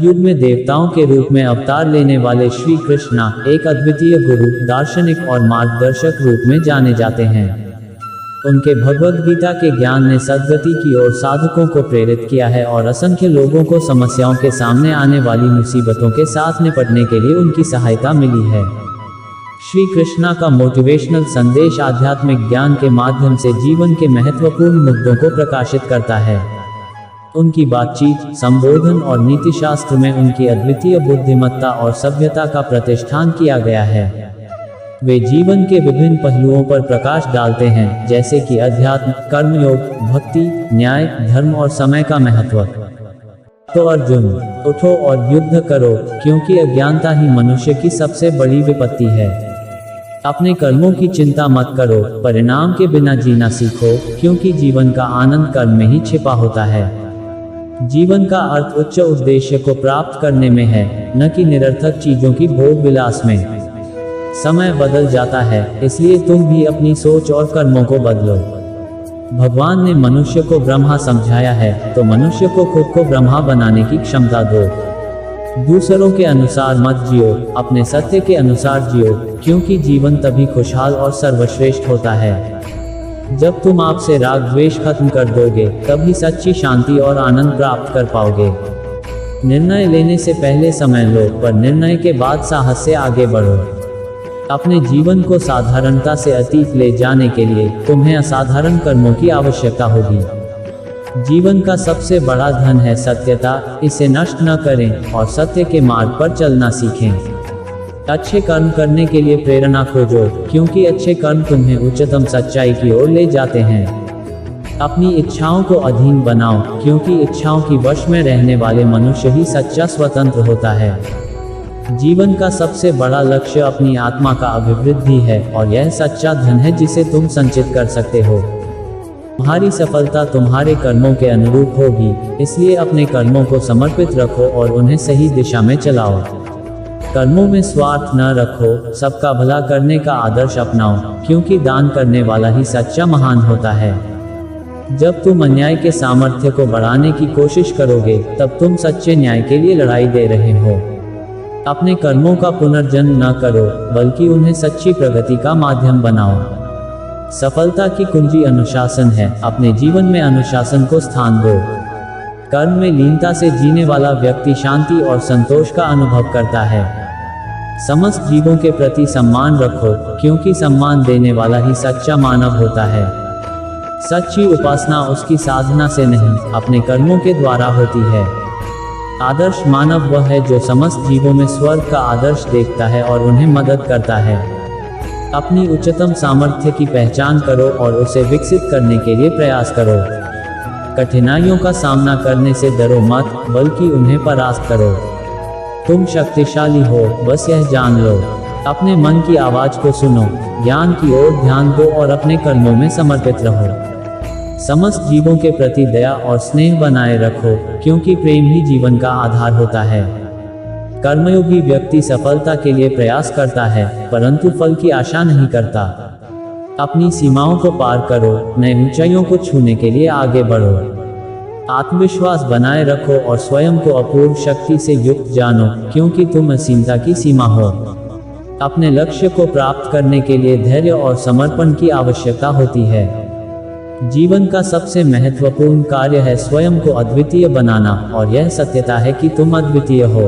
युग में देवताओं के रूप में अवतार लेने वाले श्री कृष्णा एक अद्वितीय गुरु, दार्शनिक और मार्गदर्शक रूप में जाने जाते हैं। उनके भगवद गीता के ज्ञान ने सद्गति की ओर साधकों को प्रेरित किया है और असंख्य लोगों को समस्याओं के सामने आने वाली मुसीबतों के साथ निपटने के लिए उनकी सहायता मिली है। श्री कृष्णा का मोटिवेशनल संदेश आध्यात्मिक ज्ञान के माध्यम से जीवन के महत्वपूर्ण मुद्दों को प्रकाशित करता है। उनकी बातचीत, संबोधन और नीतिशास्त्र में उनकी अद्वितीय बुद्धिमत्ता और सभ्यता का प्रतिष्ठान किया गया है। वे जीवन के विभिन्न पहलुओं पर प्रकाश डालते हैं, जैसे कि अध्यात्म, कर्मयोग, भक्ति, न्याय, धर्म और समय का महत्व। तो अर्जुन, उठो और युद्ध करो, क्योंकि अज्ञानता ही मनुष्य की सबसे बड़ी विपत्ति है। अपने कर्मों की चिंता मत करो, परिणाम के बिना जीना सीखो, क्योंकि जीवन का आनंद कर्म में ही छिपा होता है। जीवन का अर्थ उच्च उद्देश्य को प्राप्त करने में है, न कि निरर्थक चीजों की भोग विलास में। समय बदल जाता है, इसलिए तुम भी अपनी सोच और कर्मों को बदलो। भगवान ने मनुष्य को ब्रह्मा समझाया है, तो मनुष्य को खुद को ब्रह्मा बनाने की क्षमता दो। दूसरों के अनुसार मत जियो, अपने सत्य के अनुसार जियो, क्योंकि जीवन तभी खुशहाल और सर्वश्रेष्ठ होता है जब तुम आपसे राग द्वेष खत्म कर दोगे, तभी सच्ची शांति और आनंद प्राप्त कर पाओगे। निर्णय लेने से पहले समय लो, पर निर्णय के बाद साहस से आगे बढ़ो। अपने जीवन को साधारणता से अतीत ले जाने के लिए तुम्हें असाधारण कर्मों की आवश्यकता होगी। जीवन का सबसे बड़ा धन है सत्यता, इसे नष्ट न करें और सत्य के मार्ग पर चलना सीखें। अच्छे कर्म करने के लिए प्रेरणा खोजो, क्योंकि अच्छे कर्म तुम्हें उच्चतम सच्चाई की ओर ले जाते हैं। अपनी इच्छाओं को अधीन बनाओ, क्योंकि इच्छाओं की वश में रहने वाले मनुष्य ही सच्चा स्वतंत्र होता है। जीवन का सबसे बड़ा लक्ष्य अपनी आत्मा का अभिवृद्धि है, और यह सच्चा धन है जिसे तुम संचित कर सकते हो। तुम्हारी सफलता तुम्हारे कर्मों के अनुरूप होगी, इसलिए अपने कर्मों को समर्पित रखो और उन्हें सही दिशा में चलाओ। कर्मों में स्वार्थ न रखो, सबका भला करने का आदर्श अपनाओ, क्योंकि दान करने वाला ही सच्चा महान होता है। जब तुम अन्याय के सामर्थ्य को बढ़ाने की कोशिश करोगे, तब तुम सच्चे न्याय के लिए लड़ाई दे रहे हो। अपने कर्मों का पुनर्जन्म न करो, बल्कि उन्हें सच्ची प्रगति का माध्यम बनाओ। सफलता की कुंजी अनुशासन है, अपने जीवन में अनुशासन को स्थान दो। कर्म में लीनता से जीने वाला व्यक्ति शांति और संतोष का अनुभव करता है। समस्त जीवों के प्रति सम्मान रखो, क्योंकि सम्मान देने वाला ही सच्चा मानव होता है। सच्ची उपासना उसकी साधना से नहीं, अपने कर्मों के द्वारा होती है। आदर्श मानव वह है जो समस्त जीवों में स्वर्ग का आदर्श देखता है और उन्हें मदद करता है। अपनी उच्चतम सामर्थ्य की पहचान करो और उसे विकसित करने के लिए प्रयास करो। कठिनाइयों का सामना करने से डरो मत, बल्कि उन्हें परास्त करो। तुम शक्तिशाली हो, बस यह जान लो। अपने मन की आवाज को सुनो, ज्ञान की ओर ध्यान दो और अपने कर्मों में समर्पित रहो। समस्त जीवों के प्रति दया और स्नेह बनाए रखो, क्योंकि प्रेम ही जीवन का आधार होता है। कर्मयोगी व्यक्ति सफलता के लिए प्रयास करता है, परंतु फल की आशा नहीं करता। अपनी सीमाओं को पार करो, नई ऊंचाइयों को छूने के लिए आगे बढ़ो। आत्मविश्वास बनाए रखो और स्वयं को अपूर्व शक्ति से युक्त जानो, क्योंकि तुम असीमता की सीमा हो। अपने लक्ष्य को प्राप्त करने के लिए धैर्य और समर्पण की आवश्यकता होती है। जीवन का सबसे महत्वपूर्ण कार्य है स्वयं को अद्वितीय बनाना, और यह सत्यता है कि तुम अद्वितीय हो।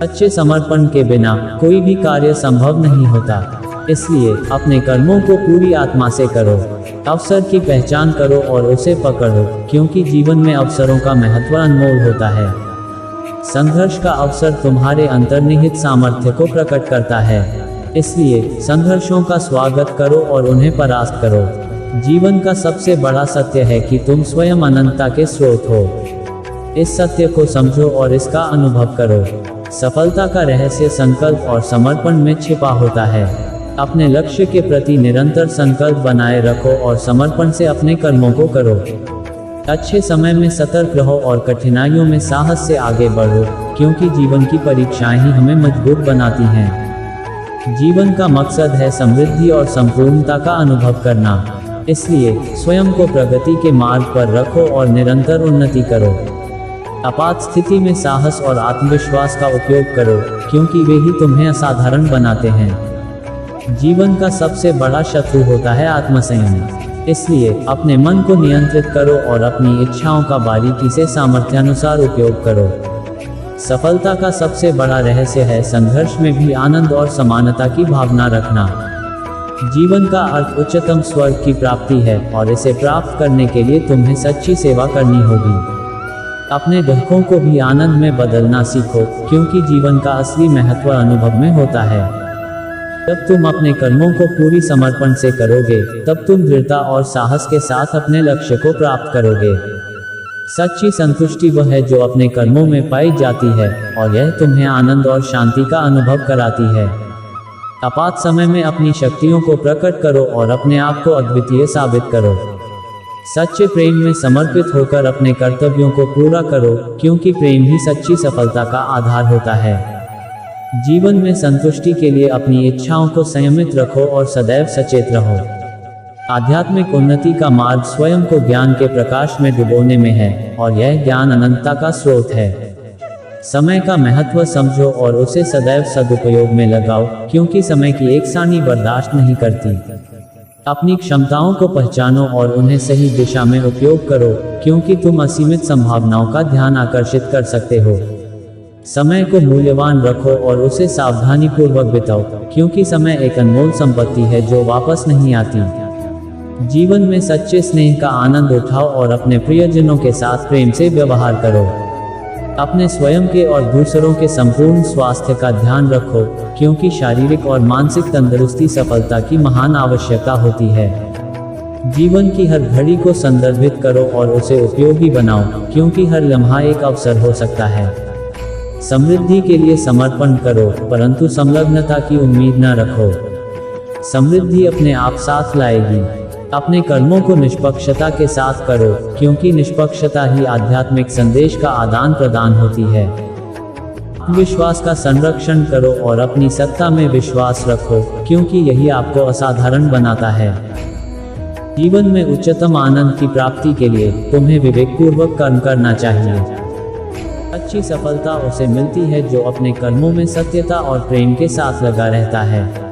अच्छे समर्पण के बिना कोई भी कार्य संभव नहीं होता। इसलिए अपने कर्मों को पूरी आत्मा से करो। अवसर की पहचान करो और उसे पकड़ो, क्योंकि जीवन में अवसरों का महत्व अनमोल होता है। संघर्ष का अवसर तुम्हारे अंतर्निहित सामर्थ्य को प्रकट करता है, इसलिए संघर्षों का स्वागत करो और उन्हें परास्त करो। जीवन का सबसे बड़ा सत्य है कि तुम स्वयं अनंतता के स्रोत हो। इस सत्य को समझो और इसका अनुभव करो। सफलता का रहस्य संकल्प और समर्पण में छिपा होता है। अपने लक्ष्य के प्रति निरंतर संकल्प बनाए रखो और समर्पण से अपने कर्मों को करो। अच्छे समय में सतर्क रहो और कठिनाइयों में साहस से आगे बढ़ो, क्योंकि जीवन की परीक्षाएं ही हमें मजबूत बनाती हैं। जीवन का मकसद है समृद्धि और संपूर्णता का अनुभव करना, इसलिए स्वयं को प्रगति के मार्ग पर रखो और निरंतर उन्नति करो। आपात स्थिति में साहस और आत्मविश्वास का उपयोग करो, क्योंकि वे ही तुम्हें असाधारण बनाते हैं। जीवन का सबसे बड़ा शत्रु होता है आत्मसंयम। इसलिए अपने मन को नियंत्रित करो और अपनी इच्छाओं का बारीकी से सामर्थ्यानुसार उपयोग करो। सफलता का सबसे बड़ा रहस्य है संघर्ष में भी आनंद और समानता की भावना रखना। जीवन का अर्थ उच्चतम स्वर्ग की प्राप्ति है, और इसे प्राप्त करने के लिए तुम्हें सच्ची सेवा करनी होगी। अपने दुखों को भी आनंद में बदलना सीखो, क्योंकि जीवन का असली महत्व अनुभव में होता है। जब तुम अपने कर्मों को पूरी समर्पण से करोगे, तब तुम दृढ़ता और साहस के साथ अपने लक्ष्य को प्राप्त करोगे। सच्ची संतुष्टि वह है जो अपने कर्मों में पाई जाती है, और यह तुम्हें आनंद और शांति का अनुभव कराती है। आपात समय में अपनी शक्तियों को प्रकट करो और अपने आप को अद्वितीय साबित करो। सच्चे प्रेम में समर्पित होकर अपने कर्तव्यों को पूरा करो, क्योंकि प्रेम ही सच्ची सफलता का आधार होता है। जीवन में संतुष्टि के लिए अपनी इच्छाओं को संयमित रखो और सदैव सचेत रहो। आध्यात्मिक उन्नति का मार्ग स्वयं को ज्ञान के प्रकाश में डुबोने में है, और यह ज्ञान अनंतता का स्रोत है। समय का महत्व समझो और उसे सदैव सदुपयोग में लगाओ, क्योंकि समय की एक सानी बर्दाश्त नहीं करती। अपनी क्षमताओं को पहचानो और उन्हें सही दिशा में उपयोग करो, क्योंकि तुम असीमित संभावनाओं का ध्यान आकर्षित कर सकते हो। समय को मूल्यवान रखो और उसे सावधानीपूर्वक बिताओ, क्योंकि समय एक अनमोल संपत्ति है जो वापस नहीं आती। जीवन में सच्चे स्नेह का आनंद उठाओ और अपने प्रियजनों के साथ प्रेम से व्यवहार करो। अपने स्वयं के और दूसरों के संपूर्ण स्वास्थ्य का ध्यान रखो, क्योंकि शारीरिक और मानसिक तंदुरुस्ती सफलता की महान आवश्यकता होती है। जीवन की हर घड़ी को संदर्भित करो और उसे उपयोगी बनाओ, क्योंकि हर लम्हा एक अवसर हो सकता है। समृद्धि के लिए समर्पण करो, परंतु संलग्नता की उम्मीद न रखो। समृद्धि अपने आप साथ लाएगी। अपने कर्मों को निष्पक्षता के साथ करो, क्योंकि निष्पक्षता ही आध्यात्मिक संदेश का आदान प्रदान होती है। विश्वास का संरक्षण करो और अपनी सत्ता में विश्वास रखो, क्योंकि यही आपको असाधारण बनाता है। जीवन में उच्चतम आनंद की प्राप्ति के लिए तुम्हें विवेकपूर्वक कर्म करना चाहिए। अच्छी सफलता उसे मिलती है जो अपने कर्मों में सत्यता और प्रेम के साथ लगा रहता है।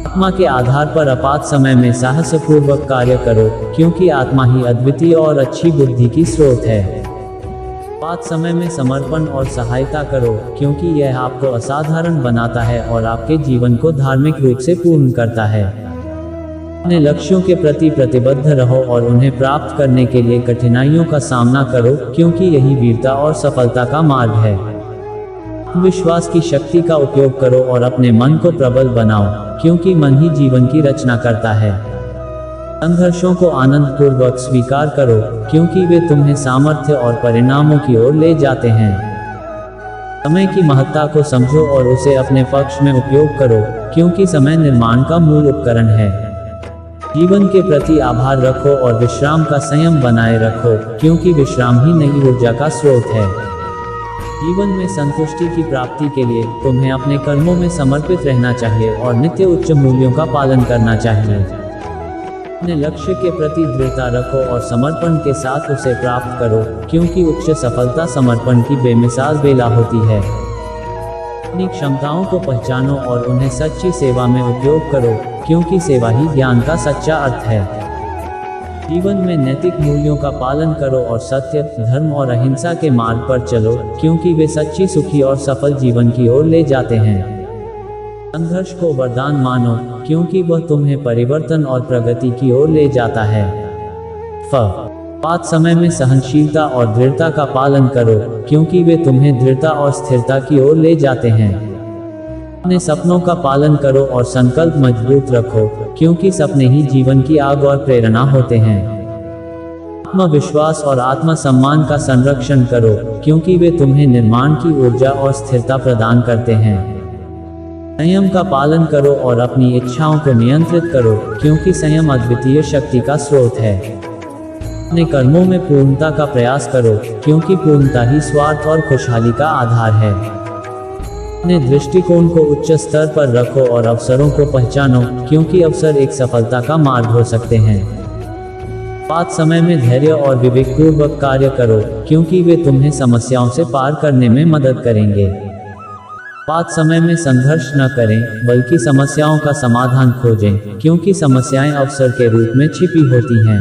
आत्मा के आधार पर आपात समय में साहसपूर्वक कार्य करो, क्योंकि आत्मा ही अद्वितीय और अच्छी बुद्धि की स्रोत है। आपात समय में समर्पण और सहायता करो, क्योंकि यह आपको असाधारण बनाता है और आपके जीवन को धार्मिक रूप से पूर्ण करता है। अपने लक्ष्यों के प्रति प्रतिबद्ध रहो और उन्हें प्राप्त करने के लिए कठिनाइयों का सामना करो, क्योंकि यही वीरता और सफलता का मार्ग है। विश्वास की शक्ति का उपयोग करो और अपने मन को प्रबल बनाओ, क्योंकि मन ही जीवन की रचना करता है। संघर्षों को आनंदपूर्वक स्वीकार करो, क्योंकि वे तुम्हें सामर्थ्य और परिणामों की ओर ले जाते हैं। समय की महत्ता को समझो और उसे अपने पक्ष में उपयोग करो, क्योंकि समय निर्माण का मूल उपकरण है। जीवन के प्रति आभार रखो और विश्राम का संयम बनाए रखो, क्योंकि विश्राम ही नई ऊर्जा का स्रोत है। जीवन में संतुष्टि की प्राप्ति के लिए तुम्हें अपने कर्मों में समर्पित रहना चाहिए और नित्य उच्च मूल्यों का पालन करना चाहिए। अपने लक्ष्य के प्रति दृढ़ता रखो और समर्पण के साथ उसे प्राप्त करो, क्योंकि उच्च सफलता समर्पण की बेमिसाल बेला होती है। अपनी क्षमताओं को पहचानो और उन्हें सच्ची सेवा में उपयोग करो, क्योंकि सेवा ही ज्ञान का सच्चा अर्थ है। जीवन में नैतिक मूल्यों का पालन करो और सत्य, धर्म और अहिंसा के मार्ग पर चलो, क्योंकि वे सच्ची, सुखी और सफल जीवन की ओर ले जाते हैं। संघर्ष को वरदान मानो, क्योंकि वह तुम्हें परिवर्तन और प्रगति की ओर ले जाता है। आपात समय में सहनशीलता और दृढ़ता का पालन करो, क्योंकि वे तुम्हें दृढ़ता और स्थिरता की ओर ले जाते हैं। अपने सपनों का पालन करो और संकल्प मजबूत रखो, क्योंकि सपने ही जीवन की आग और प्रेरणा होते हैं। आत्मविश्वास और आत्मसम्मान का संरक्षण करो, क्योंकि वे तुम्हें निर्माण की ऊर्जा और स्थिरता प्रदान करते हैं। संयम का पालन करो और अपनी इच्छाओं को नियंत्रित करो, क्योंकि संयम अद्वितीय शक्ति का स्रोत है। अपने कर्मों में पूर्णता का प्रयास करो, क्योंकि पूर्णता ही स्वार्थ और खुशहाली का आधार है। अपने दृष्टिकोण को उच्च स्तर पर रखो और अवसरों को पहचानो, क्योंकि अवसर एक सफलता का मार्ग हो सकते हैं। पात समय में धैर्य और विवेकपूर्वक कार्य करो, क्योंकि वे तुम्हें समस्याओं से पार करने में मदद करेंगे। पात समय में संघर्ष न करें, बल्कि समस्याओं का समाधान खोजें, क्योंकि समस्याएं अवसर के रूप में छिपी होती हैं।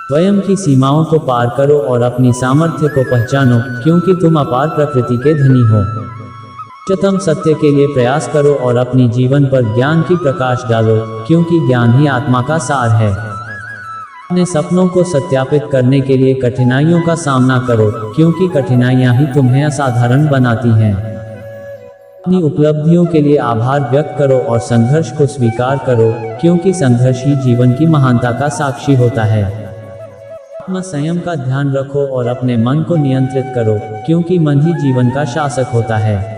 स्वयं की सीमाओं को पार करो और अपनी सामर्थ्य को पहचानो, क्योंकि तुम अपार प्रकृति के धनी हो। उच्चतम सत्य के लिए प्रयास करो और अपनी जीवन पर ज्ञान की प्रकाश डालो, क्योंकि ज्ञान ही आत्मा का सार है। अपने सपनों को सत्यापित करने के लिए कठिनाइयों का सामना करो, क्योंकि कठिनाइयां ही तुम्हें असाधारण बनाती हैं। अपनी उपलब्धियों के लिए आभार व्यक्त करो और संघर्ष को स्वीकार करो, क्योंकि संघर्ष ही जीवन की महानता का साक्षी होता है। आत्म संयम का ध्यान रखो और अपने मन को नियंत्रित करो, क्योंकि मन ही जीवन का शासक होता है।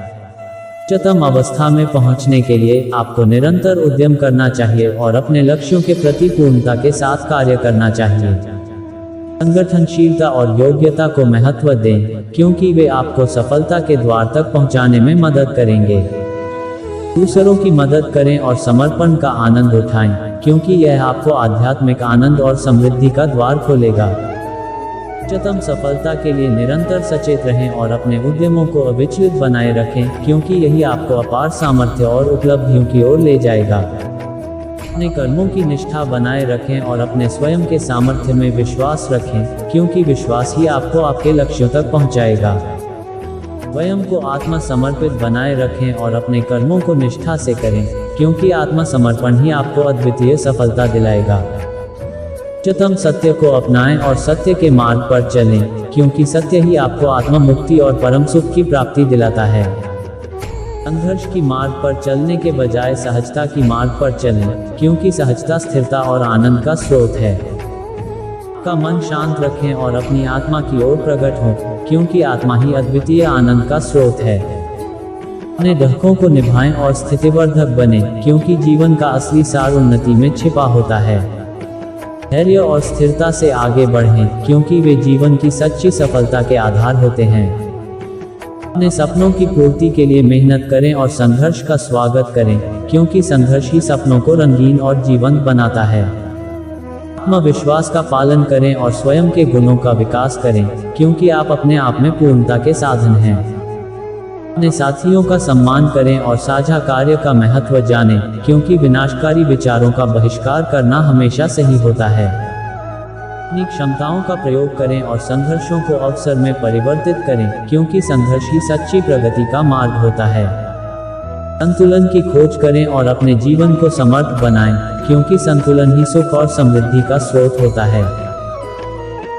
उच्चतम अवस्था में पहुंचने के लिए आपको निरंतर उद्यम करना चाहिए और अपने लक्ष्यों के प्रति पूर्णता के साथ कार्य करना चाहिए। संगठनशीलता और योग्यता को महत्व दें, क्योंकि वे आपको सफलता के द्वार तक पहुंचाने में मदद करेंगे। दूसरों की मदद करें और समर्पण का आनंद उठाएं, क्योंकि यह आपको आध्यात्मिक आनंद और समृद्धि का द्वार खोलेगा। उच्चतम सफलता के लिए निरंतर सचेत रहें और अपने उद्यमों को अविचलित बनाए रखें, क्योंकि यही आपको अपार सामर्थ्य और उपलब्धियों की ओर ले जाएगा। अपने कर्मों की निष्ठा बनाए रखें और अपने स्वयं के सामर्थ्य में विश्वास रखें, क्योंकि विश्वास ही आपको आपके लक्ष्यों तक पहुंचाएगा। स्वयं को आत्मसमर्पित बनाए रखें और अपने कर्मों को निष्ठा से करें, क्योंकि आत्मसमर्पण ही आपको अद्वितीय सफलता दिलाएगा। उच्चतम सत्य को अपनाएं और सत्य के मार्ग पर चलें, क्योंकि सत्य ही आपको आत्म मुक्ति और परम सुख की प्राप्ति दिलाता है। संघर्ष की मार्ग पर चलने के बजाय सहजता की मार्ग पर चलें, क्योंकि सहजता स्थिरता और आनंद का स्रोत है। आपका मन शांत रखें और अपनी आत्मा की ओर प्रकट हों, क्योंकि आत्मा ही अद्वितीय आनंद का स्रोत है। अपने ढकों को निभाएं और स्थितिवर्धक बने, क्योंकि जीवन का असली सार उन्नति में छिपा होता है। धैर्य और स्थिरता से आगे बढ़ें, क्योंकि वे जीवन की सच्ची सफलता के आधार होते हैं। अपने सपनों की पूर्ति के लिए मेहनत करें और संघर्ष का स्वागत करें, क्योंकि संघर्ष ही सपनों को रंगीन और जीवंत बनाता है। आत्मविश्वास का पालन करें और स्वयं के गुणों का विकास करें, क्योंकि आप अपने आप में पूर्णता के साधन हैं। अपने साथियों का सम्मान करें और साझा कार्य का महत्व जानें, क्योंकि विनाशकारी विचारों का बहिष्कार करना हमेशा सही होता है। अपनी क्षमताओं का प्रयोग करें और संघर्षों को अवसर में परिवर्तित करें, क्योंकि संघर्ष ही सच्ची प्रगति का मार्ग होता है। संतुलन की खोज करें और अपने जीवन को समर्थ बनाएं, क्योंकि संतुलन ही सुख और समृद्धि का स्रोत होता है।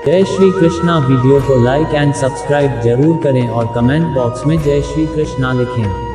जय श्री कृष्णा। वीडियो को लाइक एंड सब्सक्राइब जरूर करें और कमेंट बॉक्स में जय श्री कृष्णा लिखें।